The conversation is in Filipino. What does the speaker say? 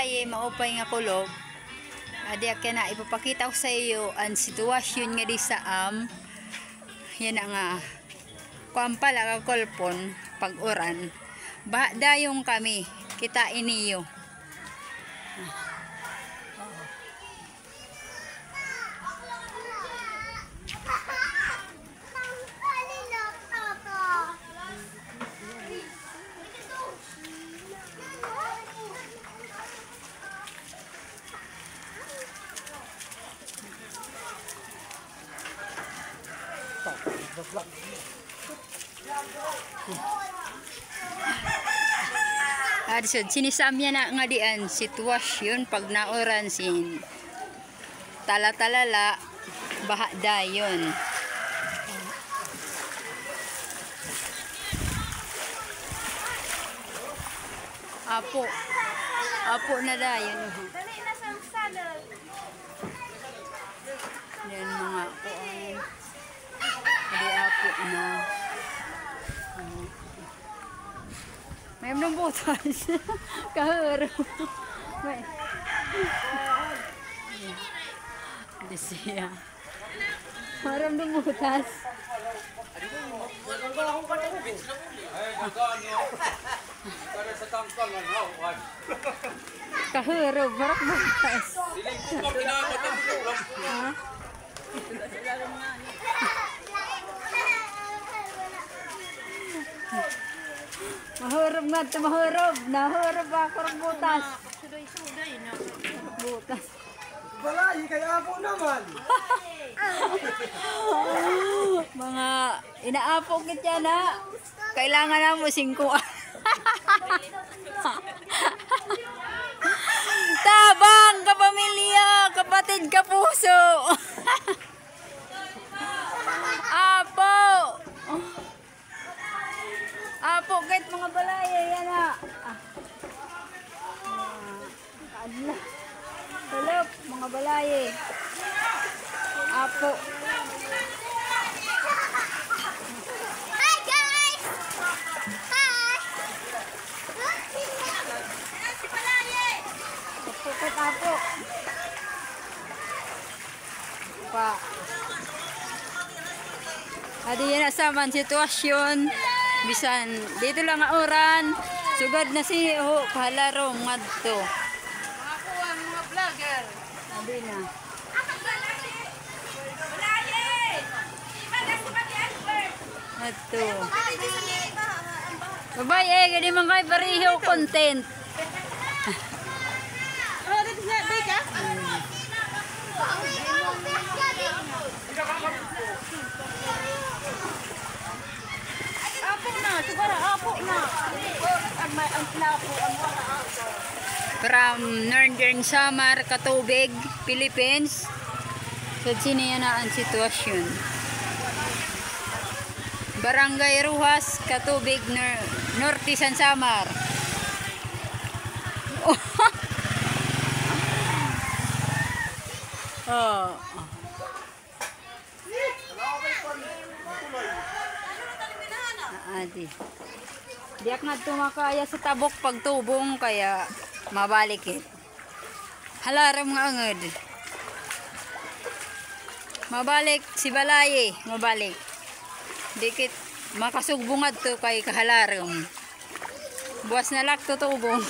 balaye maupay nga kulog. Adi kaya na ipapakita ko sa iyo ang sitwasyon nga di sa yan nga kuampala ka kolpon pag uran. Dayong kami kita iniyo. So, sinisamya na nga diyan sitwasyon pag nauran sin tala-talala baha dayon. Apo na dayon. Dali na sa saddle. Yan mga kuan. Di apo na. May nang butas. Kahuro. May. Di siya. Maram nang butas. Kahuro, barak butas. Ha? Mahurog nga ito, mahurog. Nahurog ako ng butas. Suday-suday na. Butas. Balaye, kaya ako naman. Mga inaapo kita na. Kailangan na mo 5. Tabang, kapamilya, kapatid, kapuso. Apo. Apo, kahit mga balaye, yan na. Kaadla. Tulog, mga balaye. Apo. Hi guys! Hi! Si Palaye! Kapukot apo. Pa. Adi yan asaman sitwasyon. Bisan dito lang nga oran. Sugad na si kahalarong ngadto. Ako ang mga vlogger. Adi na. Palaye! Ibagas ko pati Albert! Ngadto. Babay gani man kay pareho content. Oh, dito na, Beka? Apo na, siguro apo na. Ang pinapo, ang wala apo. From Northern Samar, Katubig, Philippines. So, siniya na ang sitwasyon. Barangay Ruhas, Katubig, Norte San Samar. Oh. Adi. Diyak nga tumakaya sa tabok pagtubong kaya mabalik it. Halaram nga angad. Mabalik si balaye, mabalik. Dikit makasugbungad to kay kahalaram. Buwas na lak to tubong.